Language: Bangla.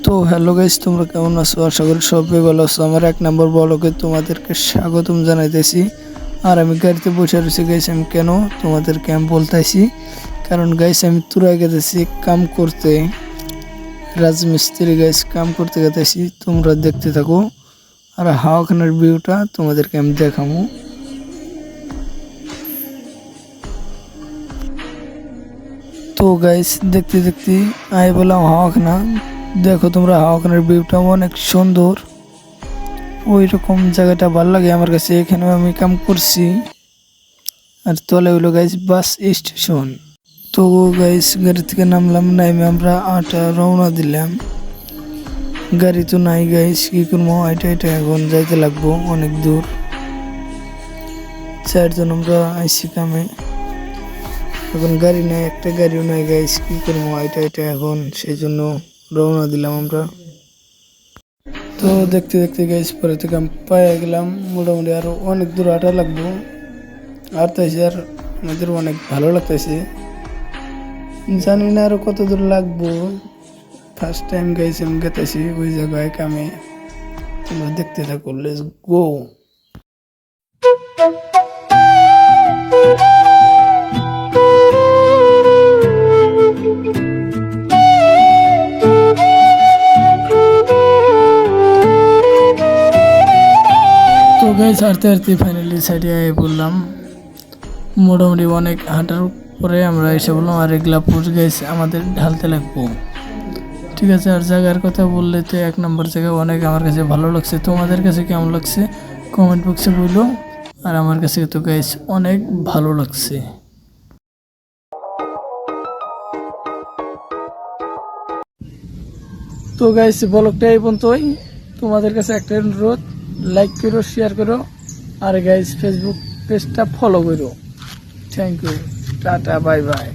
তো হ্যালো গাইস, তোমরা কেমন আছো? আশা করি সবাই ভালো আছো। আমার 1 নম্বর ব্লগে তোমাদেরকে স্বাগতম জানাইতেছি। আর আমি গাড়িতে বসে রয়েছি গাইস। আমি কেন তোমাদেরকে আমি বলতেছি, কারণ গাইস আমি তুরাই গেতেছি কাম করতে, রাজমিস্ত্রি গাইস কাম করতে গেতেছি। তোমরা দেখতে থাকো আর হাওয়াখানার ভিউটা তোমাদেরকে আমি দেখাবো। তো গাইস দেখতে দেখতে আমি বললাম হাওয়াখানা। দেখো তোমরা হাওয়াখানার ভিউটা অনেক সুন্দর, ওই রকম জায়গাটা ভালো লাগে আমার কাছে। এখানেও আমি কাম করছি। আর তলে হইলো গাইস বাস স্টেশন। তো গাইস গাড়ি থেকে নামলাম, নাইমে আমরা রওনা দিলাম। গাড়ি তো নাই গাইস, কি করবো? এটা এখন যাইতে লাগবো অনেক দূর। 4 জন আমরা আইসি কামে, এখন গাড়ি নাই, একটা গাড়িও নাই গাইস, কি করবো? এটা এখন সেই জন্য রওনা দিলাম আমরা। তো দেখতে দেখতে গাইস পরে থেকে আমি পায়ে গেলাম। মোটামুটি আরো অনেক দূর হাঁটা লাগবো। আর তাইছে আর আমাদের অনেক ভালো লাগতেছে, জানি না আরো কত দূর লাগবো। ফার্স্ট টাইম গাইস আমি গেতেছি ওই জায়গায় কামে। তোমরা দেখতে থাকো, লেটস গো। তো গাইস হাঁটতে হাঁটতে ফাইনালি সাইডে আয় বললাম। মোটামুটি অনেক হাঁটার পরে আমরা এসে বললাম আর এগুলা পুষ গাইস আমাদের ঢালতে লাগবো। ঠিক আছে, আর জায়গার কথা বললে তো 1 নম্বর জায়গা অনেক আমার কাছে ভালো লাগছে। তোমাদের কাছে কেমন লাগছে কমেন্ট বক্সে বললো। আর আমার কাছে তো গাইস অনেক ভালো লাগছে। তো গাইস ব্লগটা এই পর্যন্তই। তোমাদের কাছে একটা অনুরোধ, লাইক করো, শেয়ার করো, আর গাইস ফেসবুক পেজটা ফলো করো। Thank you, tata, bye by.